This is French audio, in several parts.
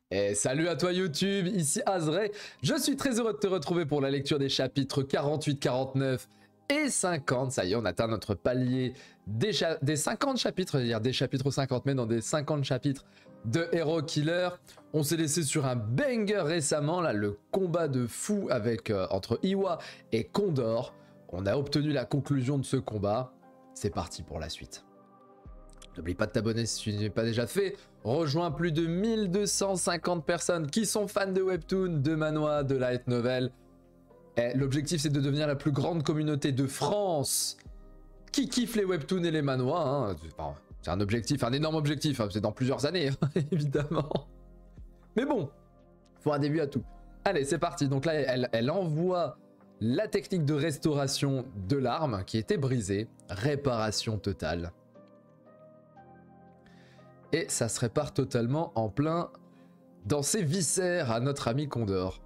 Et salut à toi YouTube, ici Azray. Je suis très heureux de te retrouver pour la lecture des chapitres 48, 49 et 50. Ça y est, on atteint notre palier des 50 chapitres, c'est-à-dire des chapitres 50, mais dans des 50 chapitres de Hero Killer. On s'est laissé sur un banger récemment, là, le combat de fou avec, entre Iwa et Condor. On a obtenu la conclusion de ce combat. C'est parti pour la suite. N'oublie pas de t'abonner si tu n'es pas déjà fait. Rejoins plus de 1250 personnes qui sont fans de Webtoon, de manhwa, de light novel. L'objectif, c'est de devenir la plus grande communauté de France qui kiffe les Webtoons et les manhwas. Hein. C'est un objectif, un énorme objectif. Hein. C'est dans plusieurs années, hein, évidemment. Mais bon, faut un début à tout. Allez, c'est parti. Donc là, elle envoie la technique de restauration de l'arme qui était brisée. Réparation totale. Et ça se répare totalement en plein dans ses viscères à notre ami Condor.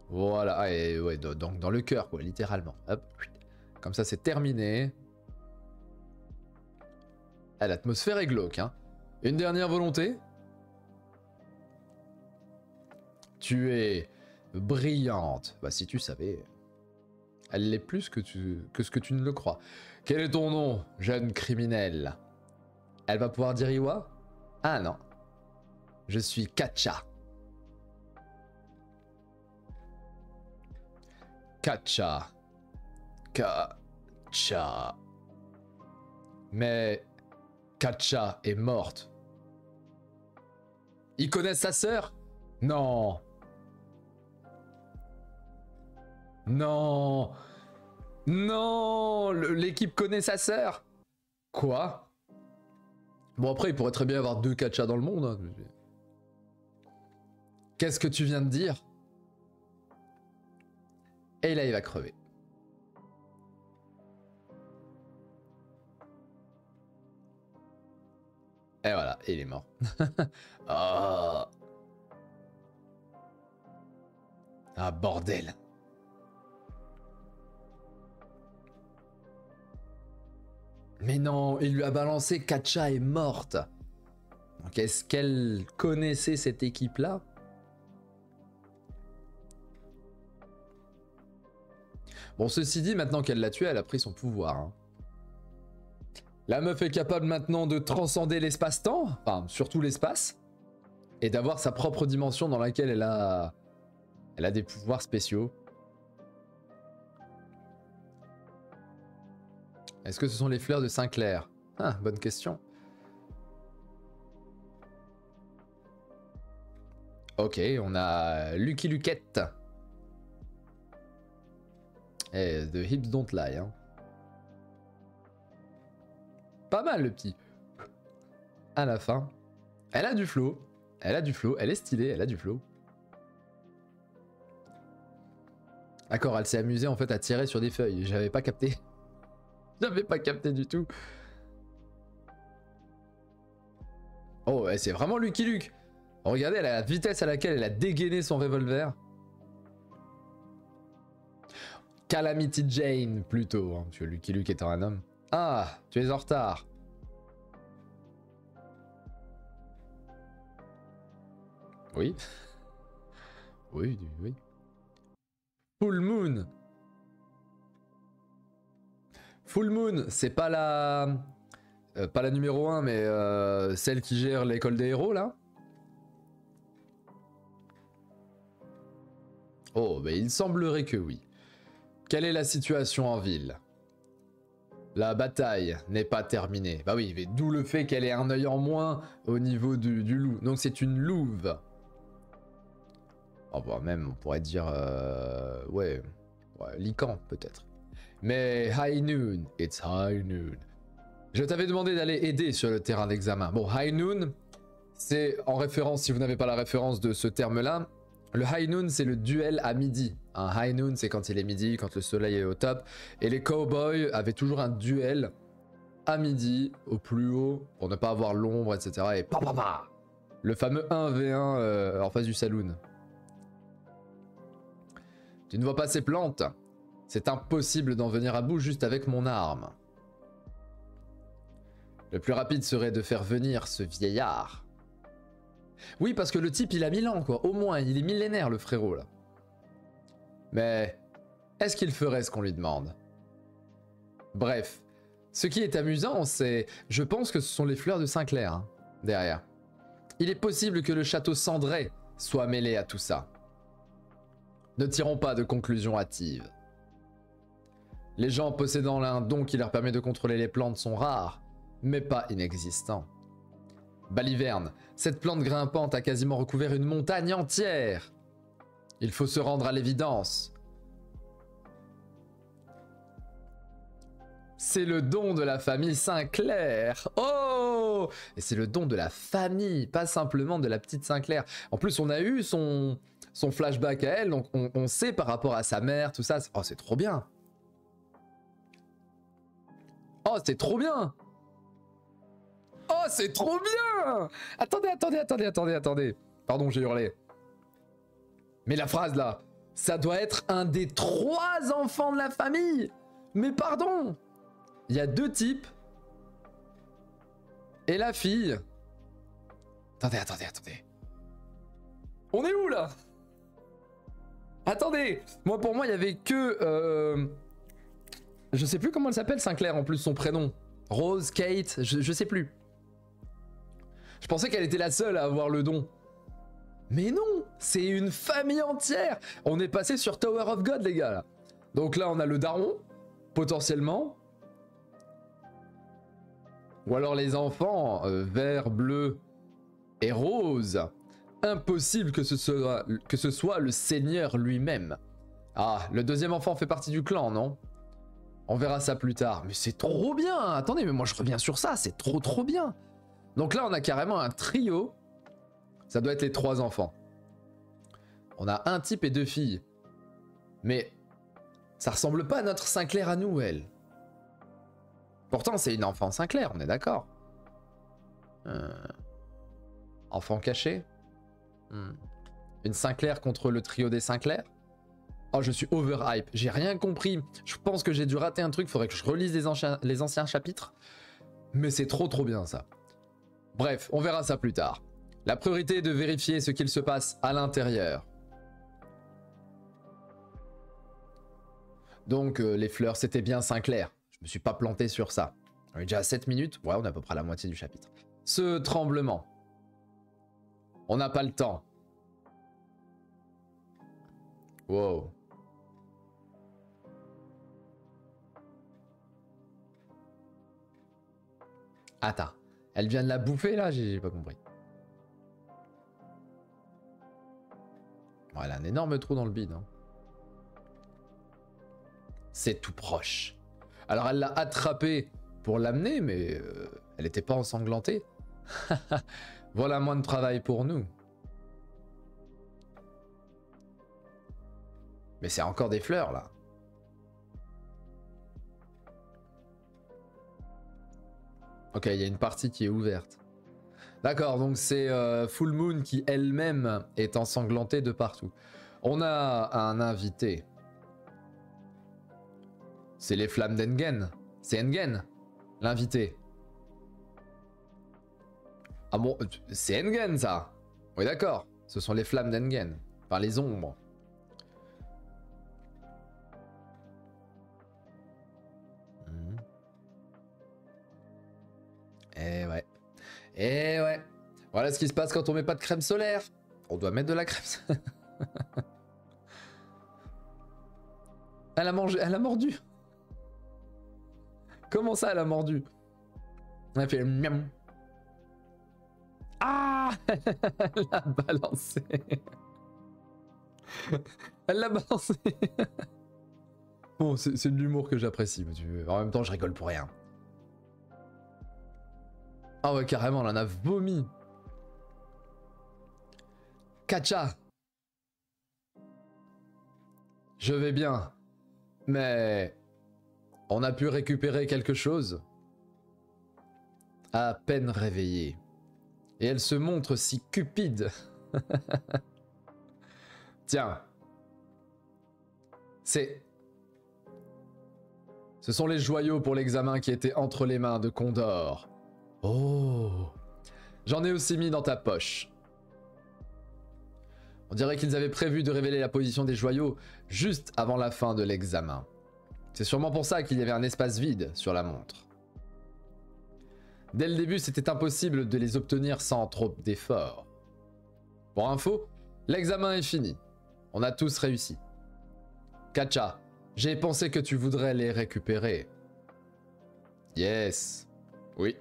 Voilà, et ouais, donc dans le cœur, quoi, littéralement. Hop. Comme ça, c'est terminé. Ah, l'atmosphère est glauque, hein. Une dernière volonté. Tu es brillante. Bah, si tu savais. Elle l'est plus que ce que tu ne le crois. Quel est ton nom, jeune criminel? Elle va pouvoir dire Iwa? Ah non. Je suis Katcha. Katcha. Katcha. Mais Katcha est morte. Ils connaissent sa sœur? Non. Non. Non. L'équipe connaît sa sœur? Quoi? Bon, après, il pourrait très bien y avoir deux Katcha dans le monde. Hein. Qu'est-ce que tu viens de dire? Et là, il va crever. Et voilà, et il est mort. Oh. Ah, bordel. Mais non, il lui a balancé Katcha est morte. Donc est-ce qu'elle connaissait cette équipe-là? Bon, ceci dit, maintenant qu'elle l'a tué, elle a pris son pouvoir. Hein. La meuf est capable maintenant de transcender l'espace-temps, enfin, surtout l'espace, et d'avoir sa propre dimension dans laquelle elle a des pouvoirs spéciaux. Est-ce que ce sont les fleurs de Saint-Clair? Ah, bonne question. Ok, on a Lucky Luquette. Et The Hips Don't Lie. Hein. Pas mal le petit. À la fin. Elle a du flow. Elle a du flow. Elle est stylée. Elle a du flow. D'accord, elle s'est amusée en fait à tirer sur des feuilles. J'avais pas capté. J'avais pas capté du tout. Oh, c'est vraiment Lucky Luke. Regardez la vitesse à laquelle elle a dégainé son revolver. Calamity Jane, plutôt, hein, parce que Lucky Luke étant un homme. Ah, tu es en retard. Oui. Oui, oui. Full Moon. Full Moon, c'est pas la... pas la numéro 1, mais celle qui gère l'école des héros, là. Oh, mais il semblerait que oui. Quelle est la situation en ville? La bataille n'est pas terminée. Bah oui, mais d'où le fait qu'elle ait un œil en moins au niveau du loup. Donc c'est une louve. Oh bah même, on pourrait dire... ouais, Lycan, peut-être. Mais High Noon, it's High Noon. Je t'avais demandé d'aller aider sur le terrain d'examen. Bon, High Noon, c'est en référence, si vous n'avez pas la référence de ce terme-là, le High Noon, c'est le duel à midi. Un High Noon, c'est quand il est midi, quand le soleil est au top. Et les cowboys avaient toujours un duel à midi, au plus haut, pour ne pas avoir l'ombre, etc. Et pa pa pa, le fameux 1v1 en face du saloon. Tu ne vois pas ces plantes? C'est impossible d'en venir à bout juste avec mon arme. Le plus rapide serait de faire venir ce vieillard. Oui, parce que le type, il a 1000 ans, quoi. Au moins, il est millénaire, le frérot, là. Mais est-ce qu'il ferait ce qu'on lui demande? Bref, ce qui est amusant, c'est... Je pense que ce sont les fleurs de Sinclair, hein, derrière. Il est possible que le château cendré soit mêlé à tout ça. Ne tirons pas de conclusions hâtives. Les gens possédant un don qui leur permet de contrôler les plantes sont rares, mais pas inexistants. Baliverne, cette plante grimpante a quasiment recouvert une montagne entière. Il faut se rendre à l'évidence. C'est le don de la famille Sinclair. Oh! Et c'est le don de la famille, pas simplement de la petite Sinclair. En plus, on a eu son flashback à elle, donc on sait par rapport à sa mère, tout ça. Oh, c'est trop bien. Oh, c'est trop bien. Oh, c'est trop bien. Attendez. Pardon, j'ai hurlé. Mais la phrase là, ça doit être un des 3 enfants de la famille. Mais pardon. Il y a 2 types. Et la fille. Attendez. On est où là? Attendez. Pour moi, il y avait que... Je sais plus comment elle s'appelle, Sinclair, en plus, son prénom. Rose, Kate, je sais plus. Je pensais qu'elle était la seule à avoir le don. Mais non, c'est une famille entière. On est passé sur Tower of God, les gars, là. Donc là, on a le daron, potentiellement. Ou alors les enfants, vert, bleu et rose. Impossible que ce soit le seigneur lui-même. Ah, le deuxième enfant fait partie du clan, non? On verra ça plus tard. Mais c'est trop bien. Attendez, mais moi je reviens sur ça. C'est trop bien. Donc là, on a carrément un trio. Ça doit être les 3 enfants. On a un type et 2 filles. Mais ça ressemble pas à notre Sinclair à nous, elle. Pourtant, c'est une enfant Sinclair, on est d'accord. Enfant caché. Une Sinclair contre le trio des Sinclair. Oh, je suis overhype. J'ai rien compris. Je pense que j'ai dû rater un truc. Faudrait que je relise les anciens chapitres. Mais c'est trop bien, ça. Bref, on verra ça plus tard. La priorité est de vérifier ce qu'il se passe à l'intérieur. Donc, les fleurs, c'était bien Sinclair. Je me suis pas planté sur ça. On est déjà à 7 minutes. Ouais, on est à peu près à la moitié du chapitre. Ce tremblement. On n'a pas le temps. Wow. Attends. Elle vient de la bouffer, là? J'ai pas compris. Bon, elle a un énorme trou dans le bide. Hein. C'est tout proche. Alors, elle l'a attrapé pour l'amener, mais elle n'était pas ensanglantée. Voilà moins de travail pour nous. Mais c'est encore des fleurs, là. Ok, il y a une partie qui est ouverte. D'accord, donc c'est Full Moon qui elle-même est ensanglantée de partout. On a un invité. C'est les flammes d'Engen. C'est Engen, l'invité. Ah bon, c'est Engen ça. Oui d'accord, ce sont les flammes d'Engen. Enfin les ombres. Eh ouais. Eh ouais. Voilà ce qui se passe quand on met pas de crème solaire. On doit mettre de la crème solaire. Elle a mangé, elle a mordu. Comment ça elle a mordu? Elle fait miam. Ah. Elle l'a balancé. Elle l'a balancé. Bon, c'est de l'humour que j'apprécie. En même temps, je rigole pour rien. Ah ouais, carrément, elle en a vomi. Kacha. Je vais bien. Mais... on a pu récupérer quelque chose. À peine réveillée. Et elle se montre si cupide. Tiens. Ce sont les joyaux pour l'examen qui étaient entre les mains de Condor. Oh. J'en ai aussi mis dans ta poche. On dirait qu'ils avaient prévu de révéler la position des joyaux juste avant la fin de l'examen. C'est sûrement pour ça qu'il y avait un espace vide sur la montre. Dès le début, c'était impossible de les obtenir sans trop d'efforts. Pour info, l'examen est fini. On a tous réussi. Katja, j'ai pensé que tu voudrais les récupérer. Yes. Oui,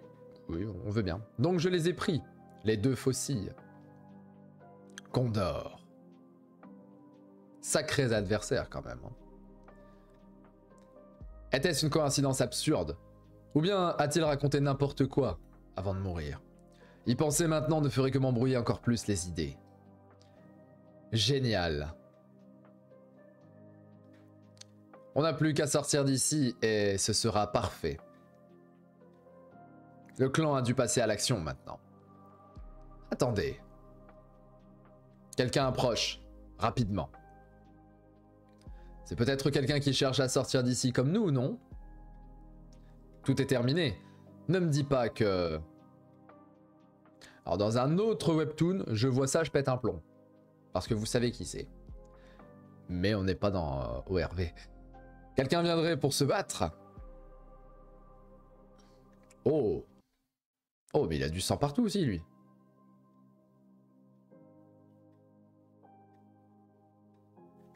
on veut bien. Donc je les ai pris, les 2 fossiles. Condor. Sacrés adversaires quand même. Était-ce une coïncidence absurde? Ou bien a-t-il raconté n'importe quoi avant de mourir? Y penser maintenant ne ferait que m'embrouiller encore plus les idées. Génial. On n'a plus qu'à sortir d'ici et ce sera parfait. Le clan a dû passer à l'action maintenant. Attendez. Quelqu'un approche, rapidement. C'est peut-être quelqu'un qui cherche à sortir d'ici comme nous, non? Tout est terminé. Ne me dis pas que... Alors dans un autre webtoon, je vois ça, je pète un plomb. Parce que vous savez qui c'est. Mais on n'est pas dans ORV. Quelqu'un viendrait pour se battre? Oh. Oh, mais il a du sang partout aussi, lui.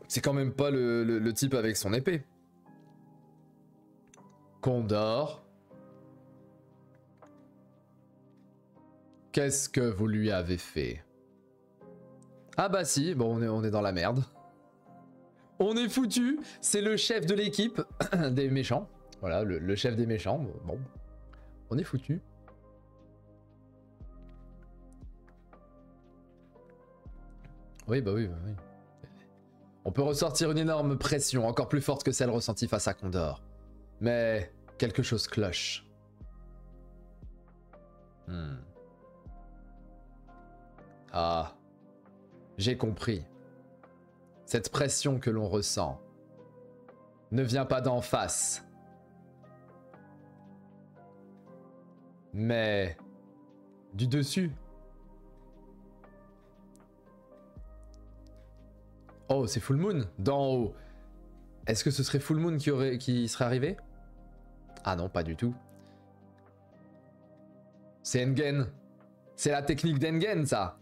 C'est quand même pas le type avec son épée. Condor. Qu'est-ce que vous lui avez fait? Ah bah si, bon on est dans la merde. On est foutu, c'est le chef de l'équipe des méchants. Voilà, le chef des méchants. Bon, on est foutu. Oui, bah oui, bah oui. On peut ressortir une énorme pression, encore plus forte que celle ressentie face à Condor. Mais quelque chose cloche. Ah, j'ai compris. Cette pression que l'on ressent ne vient pas d'en face, mais du dessus. Oh, c'est Full Moon, d'en haut. Est-ce que ce serait Full Moon qui serait arrivé? Ah non, pas du tout. C'est Engen. C'est la technique d'Engen, ça.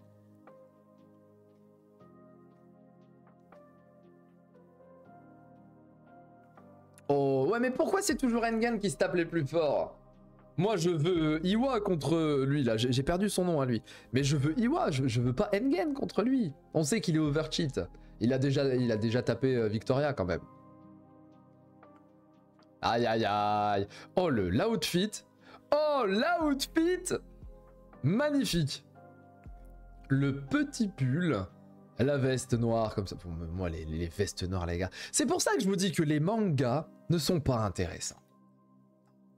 Oh, ouais, mais pourquoi c'est toujours Engen qui se tape les plus forts? Moi, je veux Iwa contre lui, là. J'ai perdu son nom à lui. Mais je veux Iwa, je veux pas Engen contre lui. On sait qu'il est overcheat. Il a déjà tapé Victoria, quand même. Aïe, aïe, aïe. Oh, l'outfit. Oh, l'outfit. Magnifique. Le petit pull. La veste noire, comme ça. Pour moi, les vestes noires, les gars. C'est pour ça que je vous dis que les mangas ne sont pas intéressants.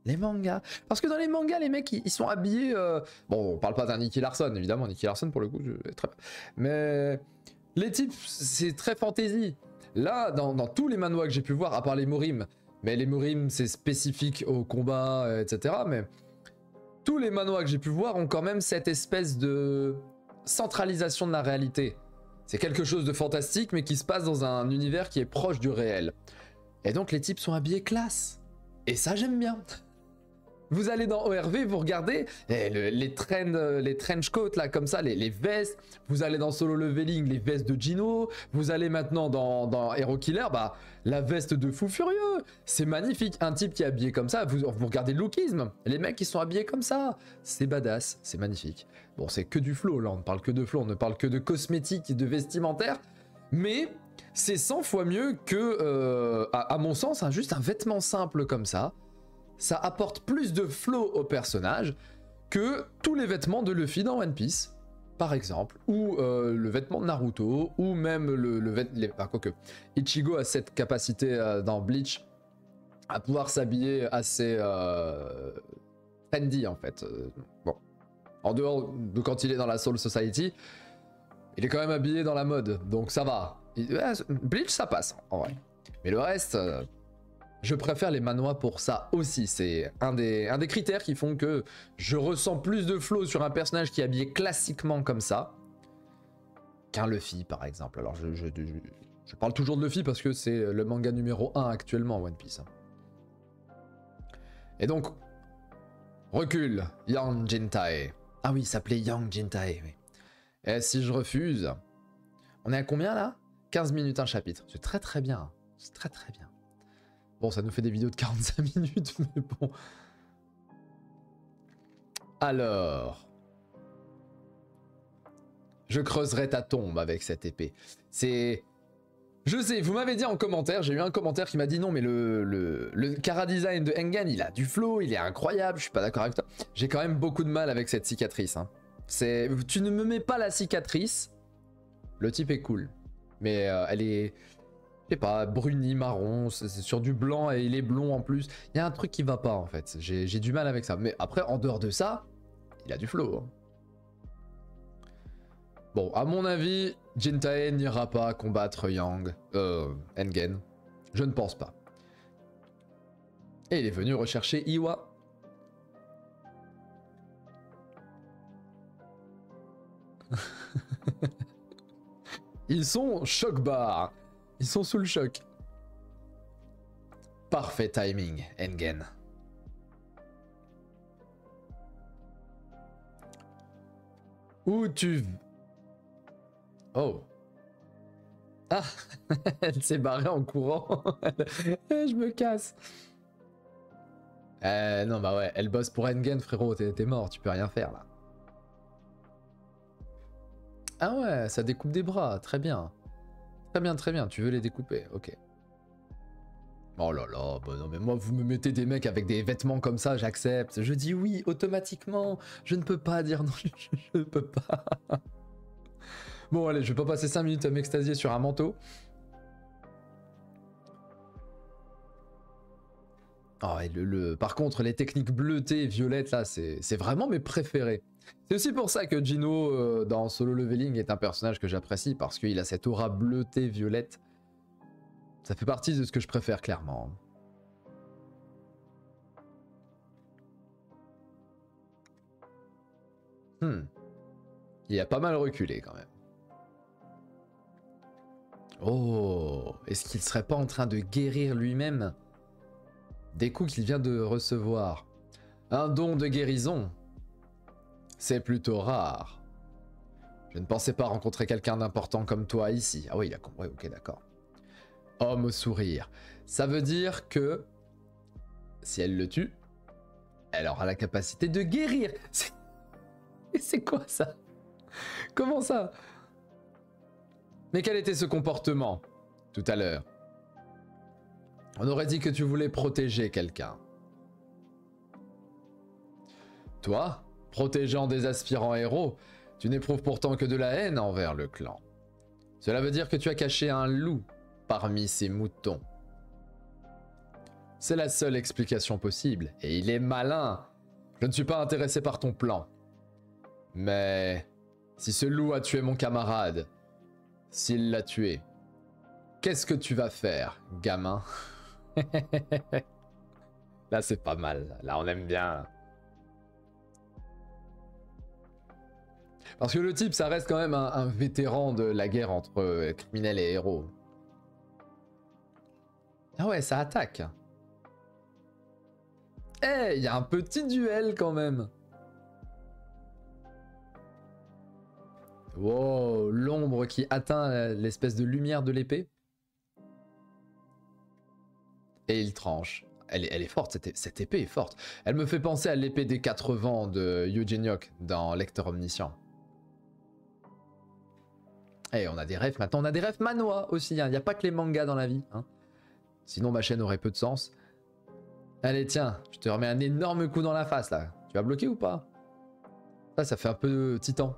Les mangas. Parce que dans les mangas, les mecs, ils sont habillés... Bon, on parle pas d'un Nicky Larson, évidemment. Nicky Larson, pour le coup, très... Mais les types, c'est très fantasy. Là, dans tous les manhwas que j'ai pu voir, à part les Morim, mais les Morim, c'est spécifique au combat, etc. Mais tous les manhwas que j'ai pu voir ont quand même cette espèce de centralisation de la réalité. C'est quelque chose de fantastique, mais qui se passe dans un univers qui est proche du réel. Et donc, les types sont habillés classe. Et ça, j'aime bien. Vous allez dans ORV, vous regardez les trench coats là comme ça, les vestes. Vous allez dans Solo Leveling, les vestes de Gino. Vous allez maintenant dans Hero Killer, bah la veste de Fou Furieux. C'est magnifique, un type qui est habillé comme ça. Vous regardez le lookisme, les mecs qui sont habillés comme ça, c'est badass, c'est magnifique. Bon, c'est que du flow là, on ne parle que de flow, on ne parle que de cosmétiques et de vestimentaire, mais c'est 100 fois mieux que, à mon sens, juste un vêtement simple comme ça. Ça apporte plus de flow au personnage que tous les vêtements de Luffy dans One Piece, par exemple, ou le vêtement de Naruto, ou même quoique, Ichigo a cette capacité dans Bleach à pouvoir s'habiller assez trendy en fait. Bon, en dehors de quand il est dans la Soul Society, il est quand même habillé dans la mode, donc ça va. Bleach ça passe en vrai, mais le reste... Je préfère les manhwas pour ça aussi, c'est un des critères qui font que je ressens plus de flow sur un personnage qui est habillé classiquement comme ça, qu'un Luffy, par exemple. Alors, je parle toujours de Luffy parce que c'est le manga numéro 1 actuellement, One Piece. Et donc, recule, Yang Jintae. Ah oui, il s'appelait Yang Jintae, oui. Et si je refuse, on est à combien là? 15 minutes un chapitre. C'est très très bien. C'est très très bien. Bon, ça nous fait des vidéos de 45 minutes, mais bon. Alors... Je creuserai ta tombe avec cette épée. C'est... Je sais, vous m'avez dit en commentaire, j'ai eu un commentaire qui m'a dit non mais le Chara design de Engen, il a du flow, il est incroyable, je suis pas d'accord avec toi. J'ai quand même beaucoup de mal avec cette cicatrice. Hein. Tu ne me mets pas la cicatrice, le type est cool. Mais elle est, je sais pas, brunie, marron, c'est sur du blanc et il est blond en plus. Il y a un truc qui va pas en fait, j'ai du mal avec ça. Mais après, en dehors de ça, il a du flow. Hein. Bon, à mon avis, Jintae n'ira pas combattre Engen. Je ne pense pas. Et il est venu rechercher Iwa. Ils sont choc-bar. Ils sont sous le choc. Parfait timing, Engen. Où tu... Oh. Ah, elle s'est barrée en courant. Je me casse. Non, bah ouais, elle bosse pour Engen, frérot, t'es mort, tu peux rien faire là. Ah ouais, ça découpe des bras, très bien. Très bien, tu veux les découper, ok. Oh là là, bah non mais moi vous me mettez des mecs avec des vêtements comme ça, j'accepte. Je dis oui, automatiquement. Je ne peux pas dire non, je ne peux pas. Bon allez, je vais pas passer 5 minutes à m'extasier sur un manteau. Oh, et par contre, les techniques bleutées et violettes, là, c'est vraiment mes préférés. C'est aussi pour ça que Gino, dans Solo Leveling, est un personnage que j'apprécie, parce qu'il a cette aura bleutée, violette. Ça fait partie de ce que je préfère, clairement. Il a pas mal reculé, quand même. Oh, est-ce qu'il serait pas en train de guérir lui-même des coups qu'il vient de recevoir? Un don de guérison, c'est plutôt rare. Je ne pensais pas rencontrer quelqu'un d'important comme toi ici. Ah oui, il a compris, ok, d'accord. Homme au sourire. Ça veut dire que si elle le tue, elle aura la capacité de guérir. C'est quoi ça? Comment ça? Mais quel était ce comportement tout à l'heure? On aurait dit que tu voulais protéger quelqu'un. Toi, protégeant des aspirants héros, tu n'éprouves pourtant que de la haine envers le clan. Cela veut dire que tu as caché un loup parmi ces moutons. C'est la seule explication possible, et il est malin. Je ne suis pas intéressé par ton plan. Mais si ce loup a tué mon camarade, s'il l'a tué, qu'est-ce que tu vas faire, gamin? Là, c'est pas mal. Là, on aime bien. Parce que le type, ça reste quand même un vétéran de la guerre entre criminels et héros. Ah ouais, ça attaque. Eh, hey, il y a un petit duel quand même. Wow, l'ombre qui atteint l'espèce de lumière de l'épée. Et il tranche. Elle est forte, cette épée est forte. Elle me fait penser à l'épée des 4 vents de Eugeniok dans Lecteur Omniscient. Et on a des refs maintenant, on a des refs manois aussi. Il n'y a pas que les mangas dans la vie. Hein. Sinon ma chaîne aurait peu de sens. Allez tiens, je te remets un énorme coup dans la face là. Tu vas bloquer ou pas? Ça fait un peu titan.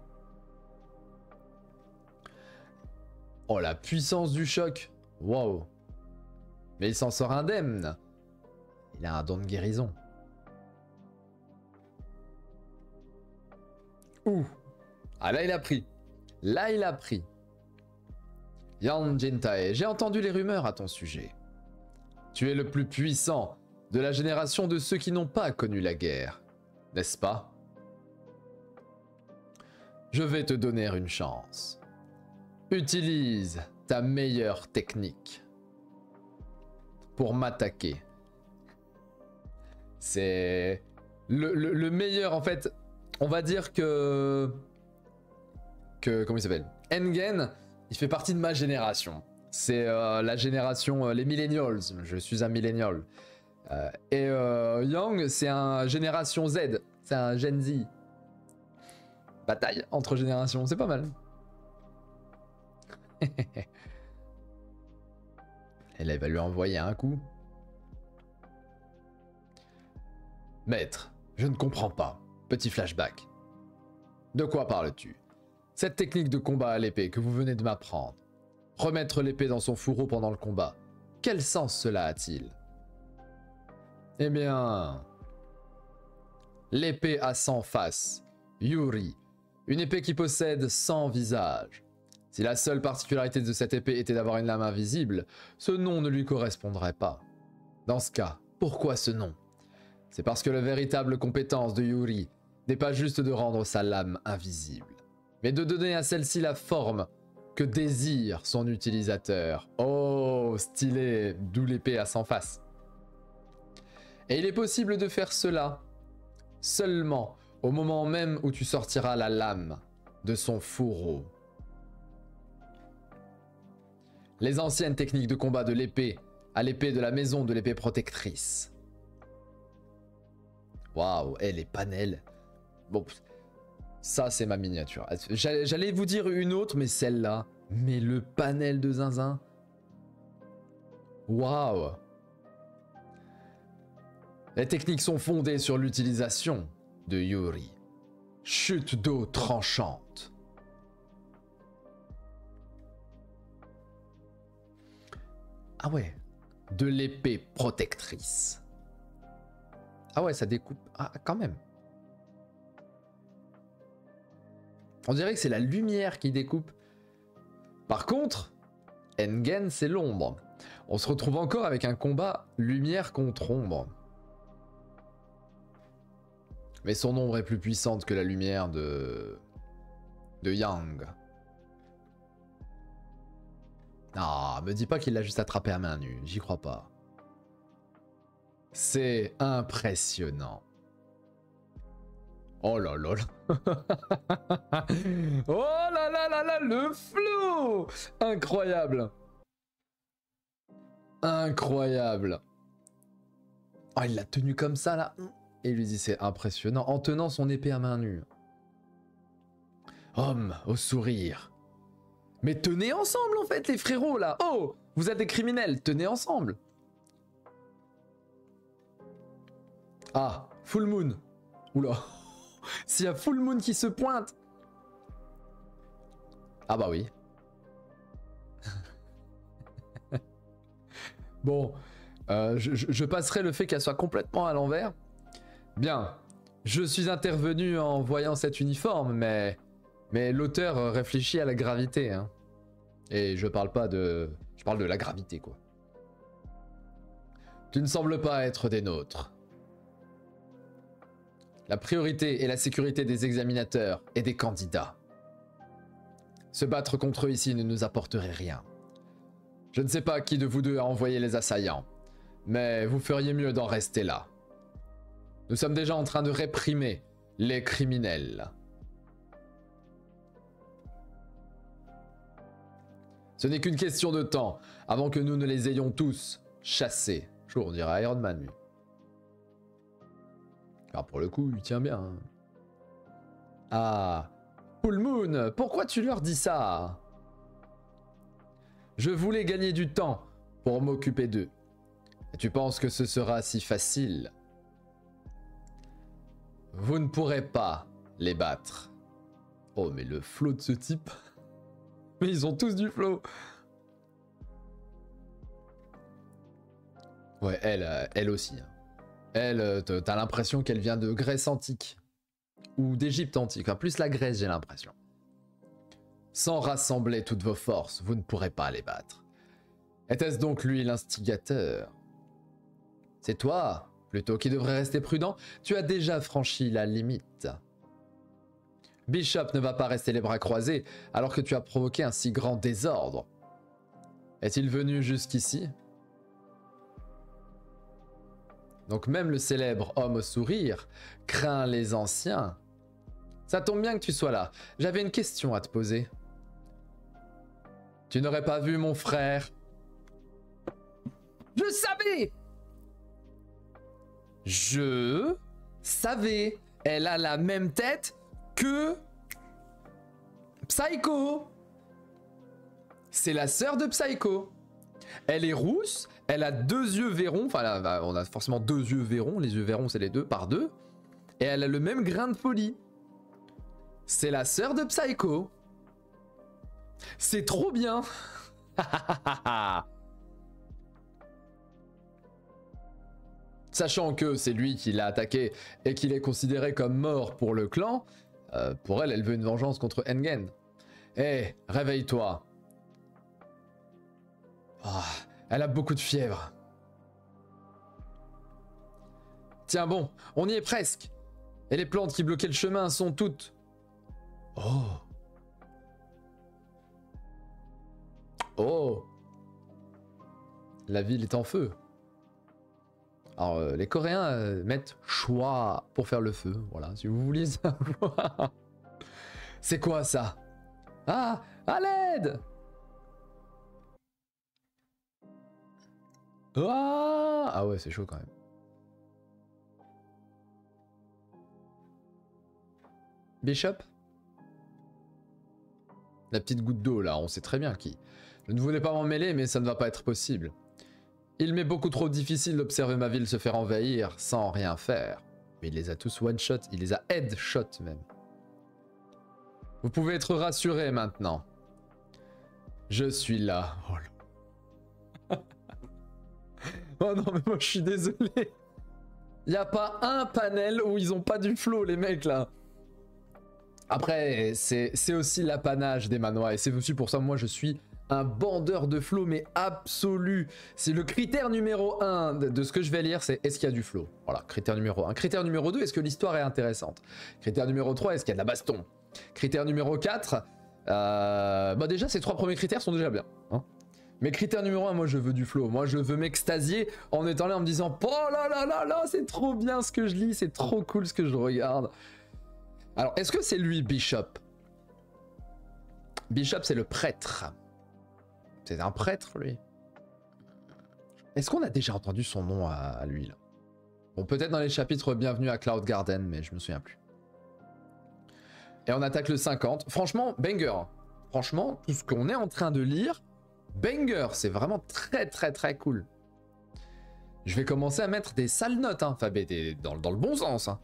Oh la puissance du choc. Waouh. Mais il s'en sort indemne. Il a un don de guérison. Ouh. Ah là il a pris. Là il a pris. Yang Jintae, j'ai entendu les rumeurs à ton sujet. Tu es le plus puissant de la génération de ceux qui n'ont pas connu la guerre, n'est-ce pas? Je vais te donner une chance. Utilise ta meilleure technique pour m'attaquer. C'est le meilleur en fait. On va dire que comment il s'appelle? Engen, il fait partie de ma génération. C'est la génération les millennials. Je suis un millennial. Et Yang, c'est un génération Z. C'est un Gen Z. Bataille entre générations, c'est pas mal. Et là, il va lui envoyer un coup. Maître, je ne comprends pas. Petit flashback. De quoi parles-tu? Cette technique de combat à l'épée que vous venez de m'apprendre. Remettre l'épée dans son fourreau pendant le combat. Quel sens cela a-t-il? Eh bien... L'épée à 100 faces. Yuri. Une épée qui possède 100 visages. Si la seule particularité de cette épée était d'avoir une lame invisible, ce nom ne lui correspondrait pas. Dans ce cas, pourquoi ce nom? C'est parce que la véritable compétence de Yuri n'est pas juste de rendre sa lame invisible, mais de donner à celle-ci la forme que désire son utilisateur. Oh, stylé, d'où l'épée à 100 faces. Et il est possible de faire cela seulement au moment même où tu sortiras la lame de son fourreau. Les anciennes techniques de combat de l'épée à l'épée de la maison de l'épée protectrice. Waouh, et les panels. Bon, ça c'est ma miniature. J'allais vous dire une autre, mais celle-là. Mais le panel de zinzin. Waouh. Les techniques sont fondées sur l'utilisation de Yuri. Chute d'eau tranchante. Ah ouais, de l'épée protectrice. Ah ouais, ça découpe. Ah, quand même. On dirait que c'est la lumière qui découpe. Par contre, Engen, c'est l'ombre. On se retrouve encore avec un combat lumière contre ombre. Mais son ombre est plus puissante que la lumière de Yang. Ah, me dis pas qu'il l'a juste attrapé à main nue, j'y crois pas. C'est impressionnant. Oh là là là. Oh là là là là, le flow. Incroyable. Incroyable. Oh, il l'a tenu comme ça là. Et il lui dit c'est impressionnant en tenant son épée à main nue. Homme au sourire. Mais tenez ensemble en fait les frérots là. Oh, vous êtes des criminels, tenez ensemble. Ah, Full Moon. Oula. S'il y a Full Moon qui se pointe. Ah bah oui. Bon, je passerai le fait qu'elle soit complètement à l'envers. Bien, je suis intervenu en voyant cet uniforme, mais l'auteur réfléchit à la gravité. Hein. Et je parle pas de... Je parle de la gravité, quoi. Tu ne sembles pas être des nôtres. La priorité est la sécurité des examinateurs et des candidats. Se battre contre eux ici ne nous apporterait rien. Je ne sais pas qui de vous deux a envoyé les assaillants, mais vous feriez mieux d'en rester là. Nous sommes déjà en train de réprimer les criminels. Ce n'est qu'une question de temps avant que nous ne les ayons tous chassés. On dirait Iron Man, lui. Car pour le coup, il tient bien. Hein. Ah, Full Moon, pourquoi tu leur dis ça? Je voulais gagner du temps pour m'occuper d'eux. Et tu penses que ce sera si facile? Vous ne pourrez pas les battre. Oh, mais le flow de ce type. Mais ils ont tous du flow. Ouais, elle aussi. Hein. Elle, t'as l'impression qu'elle vient de Grèce antique. Ou d'Égypte antique. Enfin, plus la Grèce, j'ai l'impression. Sans rassembler toutes vos forces, vous ne pourrez pas les battre. Était-ce donc lui l'instigateur? C'est toi, plutôt, qui devrait rester prudent. Tu as déjà franchi la limite. Bishop ne va pas rester les bras croisés alors que tu as provoqué un si grand désordre. Est-il venu jusqu'ici? Donc même le célèbre homme au sourire craint les anciens. Ça tombe bien que tu sois là. J'avais une question à te poser. Tu n'aurais pas vu mon frère? Je savais! Je savais. Elle a la même tête que Psycho. C'est la sœur de Psycho. Elle est rousse, elle a 2 yeux verrons, enfin là, on a forcément 2 yeux verrons, les yeux verrons c'est les 2 par 2, et elle a le même grain de folie. C'est la sœur de Psycho. C'est trop bien. Sachant que c'est lui qui l'a attaqué et qu'il est considéré comme mort pour le clan, pour elle, elle veut une vengeance contre Engen. Hé, réveille-toi. Oh, elle a beaucoup de fièvre. Tiens bon, on y est presque. Et les plantes qui bloquaient le chemin sont toutes... Oh. Oh. La ville est en feu. Alors, les Coréens mettent choix pour faire le feu. Voilà, si vous vouliez savoir. C'est quoi ça? Ah, à l'aide! Ah ouais, c'est chaud quand même. Bishop? La petite goutte d'eau là, on sait très bien qui. Je ne voulais pas m'en mêler, mais ça ne va pas être possible. Il m'est beaucoup trop difficile d'observer ma ville se faire envahir sans rien faire. Mais il les a tous one-shot, il les a headshot même. Vous pouvez être rassurés maintenant. Je suis là. Oh là. Oh non mais moi je suis désolé. Il n'y a pas un panel où ils ont pas du flow les mecs là. Après c'est aussi l'apanage des manois et c'est aussi pour ça moi je suis un bandeur de flow mais absolu. C'est le critère numéro 1 de ce que je vais lire, c'est est-ce qu'il y a du flow. Voilà, critère numéro 1. Critère numéro 2, est-ce que l'histoire est intéressante. Critère numéro 3, est-ce qu'il y a de la baston. Critère numéro 4, bah déjà ces 3 premiers critères sont déjà bien. Hein. Mais critère numéro 1, moi je veux du flow. Moi je veux m'extasier en étant là en me disant oh là là là là, c'est trop bien ce que je lis, c'est trop cool ce que je regarde. Alors est-ce que c'est lui Bishop? Bishop c'est le prêtre. C'est un prêtre lui. Est-ce qu'on a déjà entendu son nom à lui là? Bon peut-être dans les chapitres Bienvenue à Cloud Garden mais je me souviens plus. Et on attaque le 50. Franchement, banger. Franchement, tout ce qu'on est en train de lire, banger. C'est vraiment très très très cool. Je vais commencer à mettre des sales notes, hein. Enfin, dans le bon sens. Hein.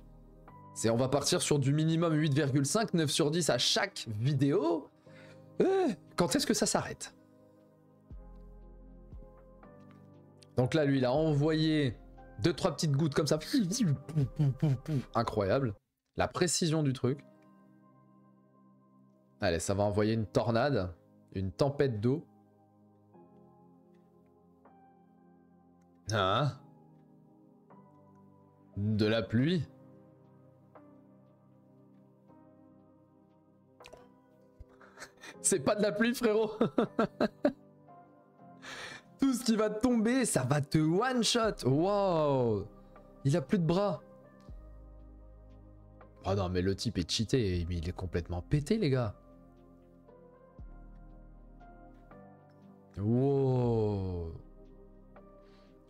On va partir sur du minimum 8,5, 9 sur 10 à chaque vidéo. Quand est-ce que ça s'arrête? Donc là, lui, il a envoyé 2-3 petites gouttes comme ça. Incroyable. La précision du truc. Allez, ça va envoyer une tornade, une tempête d'eau. Hein? De la pluie? C'est pas de la pluie, frérot. Tout ce qui va tomber, ça va te one-shot. Wow. Il a plus de bras. Oh non, mais le type est cheaté. Mais il est complètement pété, les gars. Wow.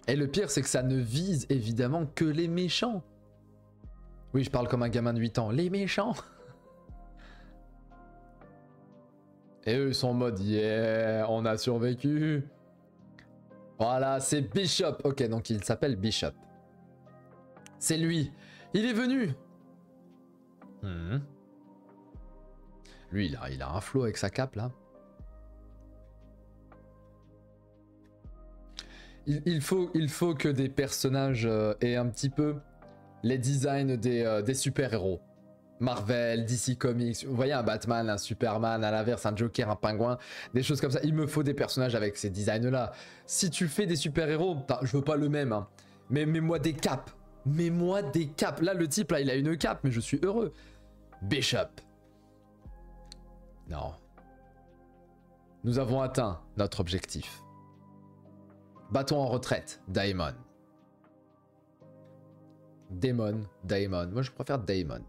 Et le pire, c'est que ça ne vise évidemment que les méchants. Oui, je parle comme un gamin de 8 ans. Les méchants. Et eux, ils sont en mode, yeah, on a survécu. Voilà, c'est Bishop. Ok, donc il s'appelle Bishop. C'est lui. Il est venu. Lui, il a un flow avec sa cape, là. Il faut que des personnages aient un petit peu les designs des super-héros. Marvel, DC Comics, vous voyez un Batman, un Superman, à l'inverse un Joker, un Pingouin, des choses comme ça. Il me faut des personnages avec ces designs-là. Si tu fais des super-héros, je veux pas le même, hein, mais mets-moi des capes. Mets-moi des capes. Là, le type, là, il a une cape, mais je suis heureux. Bishop. Non. Nous avons atteint notre objectif. Battons en retraite, Daemon. Daemon, Daemon. Moi, je préfère Daemon.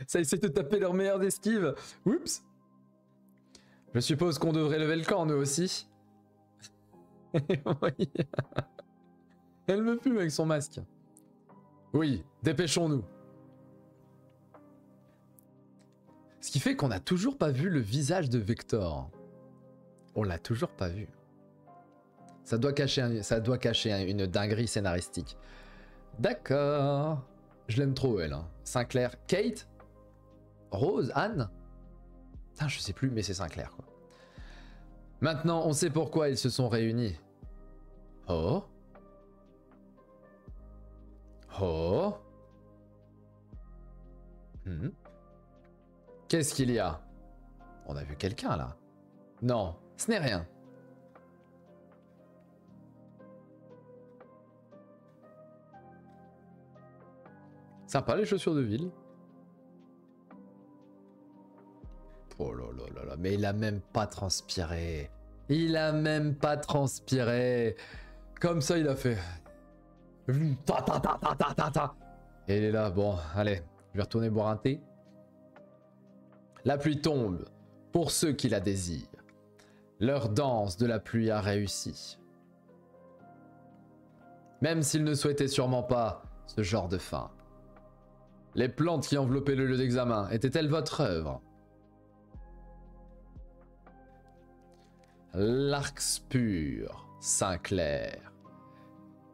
Ça essaie de taper leur meilleure esquive. Oups. Je suppose qu'on devrait lever le camp, nous aussi. Oui. Elle me fume avec son masque. Oui, dépêchons-nous. Ce qui fait qu'on n'a toujours pas vu le visage de Vector. On l'a toujours pas vu. Ça doit cacher une dinguerie scénaristique. D'accord. Je l'aime trop, elle. Hein. Sinclair. Kate? Rose? Anne? Putain, je sais plus, mais c'est Sinclair, quoi. Maintenant, on sait pourquoi ils se sont réunis. Oh? Oh? Qu'est-ce qu'il y a? On a vu quelqu'un, là. Non, ce n'est rien. Sympa les chaussures de ville. Oh là là là là, mais il a même pas transpiré. Il a même pas transpiré. Comme ça, il a fait. Ta ta ta ta ta ta ta. Et il est là, bon, allez, je vais retourner boire un thé. La pluie tombe pour ceux qui la désirent. Leur danse de la pluie a réussi. Même s'ils ne souhaitaient sûrement pas ce genre de fin. Les plantes qui enveloppaient le lieu d'examen étaient-elles votre œuvre? Larkspur, Sinclair.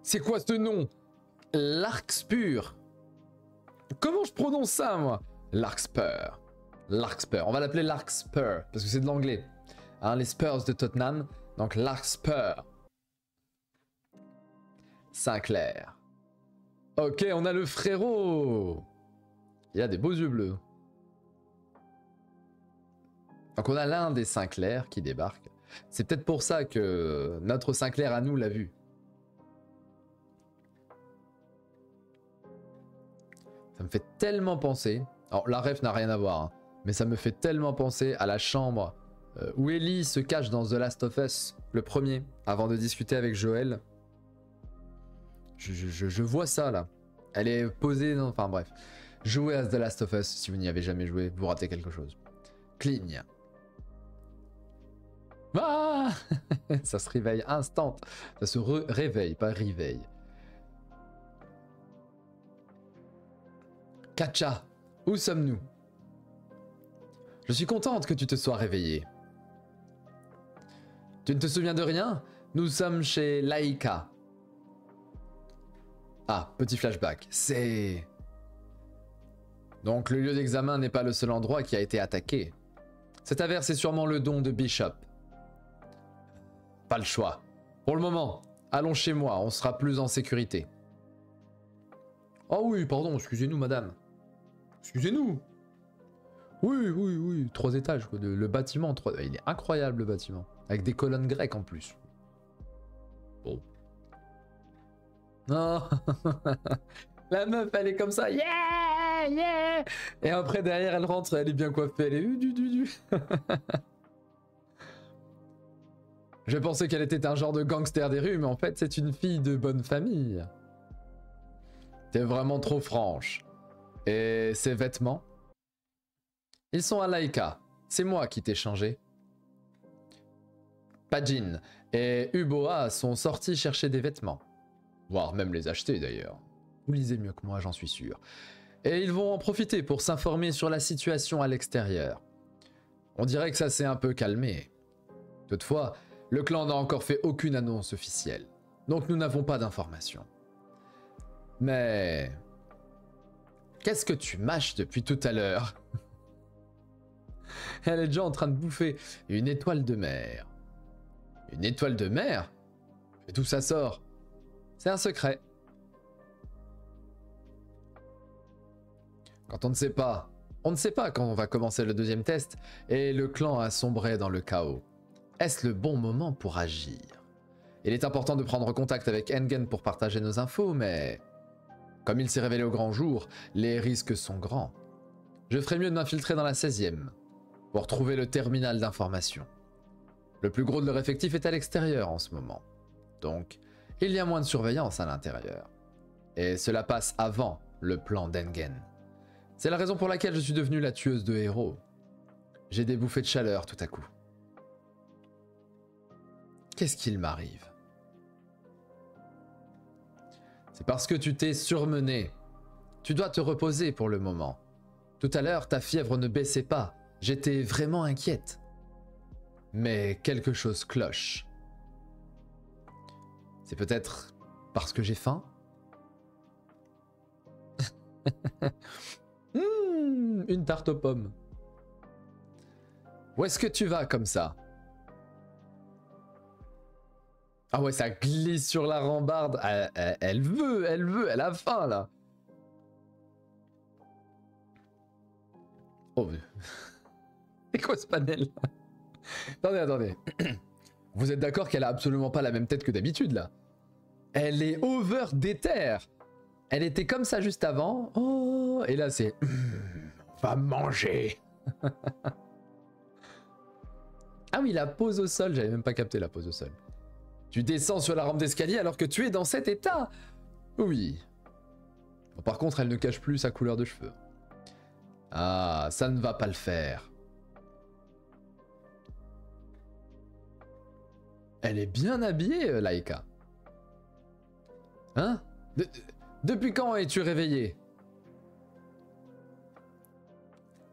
C'est quoi ce nom? Larkspur. Comment je prononce ça, moi? Larkspur. Larkspur. On va l'appeler Larkspur, parce que c'est de l'anglais. Hein, les Spurs de Tottenham. Donc Larkspur. Sinclair. Ok, on a le frérot. Il a des beaux yeux bleus. Donc on a l'un des Sinclair qui débarque. C'est peut-être pour ça que notre Sinclair à nous l'a vu. Ça me fait tellement penser... Alors la ref n'a rien à voir, hein, mais ça me fait tellement penser à la chambre où Ellie se cache dans The Last of Us, le premier, avant de discuter avec Joel. Je vois ça là. Elle est posée... Non, enfin bref. Jouez à The Last of Us si vous n'y avez jamais joué, vous ratez quelque chose. Cligne. Ah ça se réveille instant. Ça se réveille, pas réveille. Katja, où sommes-nous? Je suis contente que tu te sois réveillée. Tu ne te souviens de rien? Nous sommes chez Laika. Ah, petit flashback. C'est... Donc le lieu d'examen n'est pas le seul endroit qui a été attaqué. Cette averse est sûrement le don de Bishop. Pas le choix. Pour le moment, allons chez moi, on sera plus en sécurité. Oh oui, pardon, excusez-nous madame. Excusez-nous. Oui, 3 étages, quoi. Le bâtiment, il est incroyable le bâtiment. Avec des colonnes grecques en plus. Bon. Non. La meuf, elle est comme ça, yeah, yeah. Et après, derrière, elle rentre, elle est bien coiffée, elle est du. Je pensais qu'elle était un genre de gangster des rues, mais en fait, c'est une fille de bonne famille. T'es vraiment trop franche. Et ses vêtements? Ils sont à Laika. C'est moi qui t'ai changé. Pajin et Uboa sont sortis chercher des vêtements. Voire même les acheter d'ailleurs. Vous lisez mieux que moi, j'en suis sûr. Et ils vont en profiter pour s'informer sur la situation à l'extérieur. On dirait que ça s'est un peu calmé. Toutefois, le clan n'a encore fait aucune annonce officielle. Donc nous n'avons pas d'informations. Mais... Qu'est-ce que tu mâches depuis tout à l'heure? Elle est déjà en train de bouffer une étoile de mer. Une étoile de mer? Et d'où ça sort? C'est un secret. Quand on ne sait pas quand on va commencer le deuxième test, et le clan a sombré dans le chaos. Est-ce le bon moment pour agir? Il est important de prendre contact avec Engen pour partager nos infos, mais Comme il s'est révélé au grand jour, les risques sont grands. Je ferais mieux de m'infiltrer dans la 16e pour trouver le terminal d'information. Le plus gros de leur effectif est à l'extérieur en ce moment. Donc, il y a moins de surveillance à l'intérieur. Et cela passe avant le plan d'Engen. C'est la raison pour laquelle je suis devenue la tueuse de héros. J'ai des bouffées de chaleur tout à coup. Qu'est-ce qu'il m'arrive? C'est parce que tu t'es surmené. Tu dois te reposer pour le moment. Tout à l'heure, ta fièvre ne baissait pas. J'étais vraiment inquiète. Mais quelque chose cloche. C'est peut-être parce que j'ai faim? Une tarte aux pommes. Où est-ce que tu vas comme ça? Ah ouais, ça glisse sur la rambarde. Elle veut, elle a faim là. Oh, mais... c'est quoi ce panel? Attendez. Vous êtes d'accord qu'elle a absolument pas la même tête que d'habitude là? Elle est over déter. Elle était comme ça juste avant. Oh, et là c'est... on va manger. Ah oui, la pose au sol, j'avais même pas capté la pose au sol. Tu descends sur la rampe d'escalier alors que tu es dans cet état. Oui. Bon, par contre, elle ne cache plus sa couleur de cheveux. Ah, ça ne va pas le faire. Elle est bien habillée, Laika. Hein? Depuis quand es-tu réveillée?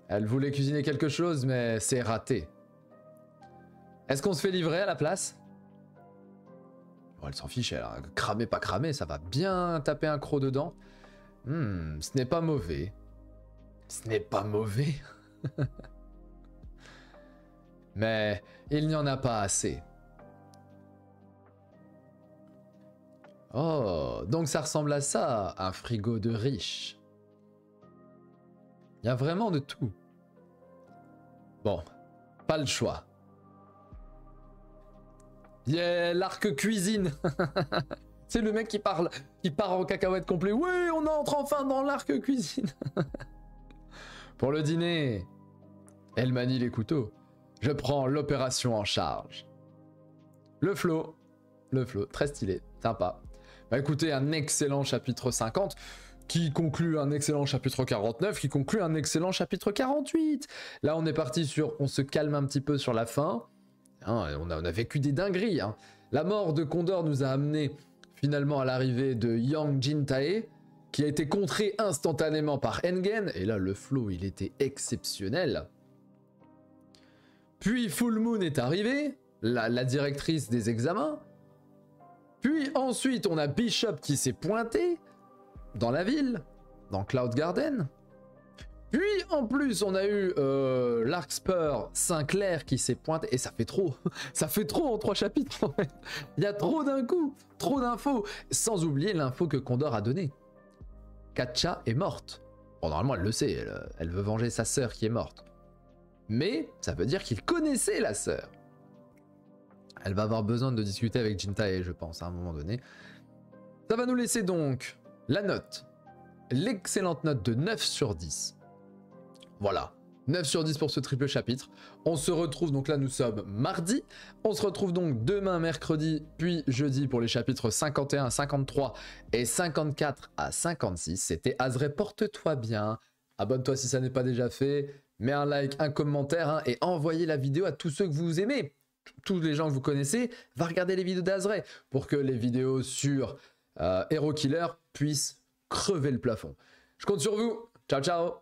Elle voulait cuisiner quelque chose, mais c'est raté. Est-ce qu'on se fait livrer à la place? Bon, elle s'en fiche, elle a cramé, pas cramé, ça va bien taper un croc dedans. Ce n'est pas mauvais. Ce n'est pas mauvais. Mais il n'y en a pas assez. Oh, donc ça ressemble à ça, un frigo de riche. Il y a vraiment de tout. Bon, pas le choix. Yeah, l'arc cuisine. C'est le mec qui part en cacahuète complet. Oui, on entre enfin dans l'arc cuisine. Pour le dîner, elle manie les couteaux. Je prends l'opération en charge. Le flow, très stylé, sympa. Bah écoutez, un excellent chapitre 50 qui conclut un excellent chapitre 49, qui conclut un excellent chapitre 48. Là, on est parti sur... On se calme un petit peu sur la fin. Hein, on a vécu des dingueries. Hein. La mort de Condor nous a amené finalement à l'arrivée de Yang Jintae, qui a été contré instantanément par Engen. Et là, le flow, il était exceptionnel. Puis Full Moon est arrivée, la directrice des examens. Puis ensuite, on a Bishop qui s'est pointé dans la ville, dans Cloud Garden. Puis en plus, on a eu Larkspur Sinclair qui s'est pointé. Et ça fait trop. Ça fait trop en 3 chapitres en fait. Il y a trop d'un coup, trop d'infos. Sans oublier l'info que Condor a donnée. Katcha est morte. Bon, normalement, elle le sait. Elle veut venger sa sœur qui est morte. Mais ça veut dire qu'il connaissait la sœur. Elle va avoir besoin de discuter avec Jintae, je pense, à un moment donné. Ça va nous laisser donc la note. L'excellente note de 9 sur 10. Voilà, 9 sur 10 pour ce triple chapitre. On se retrouve, donc là nous sommes mardi. On se retrouve donc demain mercredi, puis jeudi pour les chapitres 51 à 53 et 54 à 56. C'était Azré, porte-toi bien. Abonne-toi si ça n'est pas déjà fait. Mets un like, un commentaire hein, et envoyez la vidéo à tous ceux que vous aimez. Tous les gens que vous connaissez, va regarder les vidéos d'Azré pour que les vidéos sur Hero Killer puissent crever le plafond. Je compte sur vous. Ciao, ciao.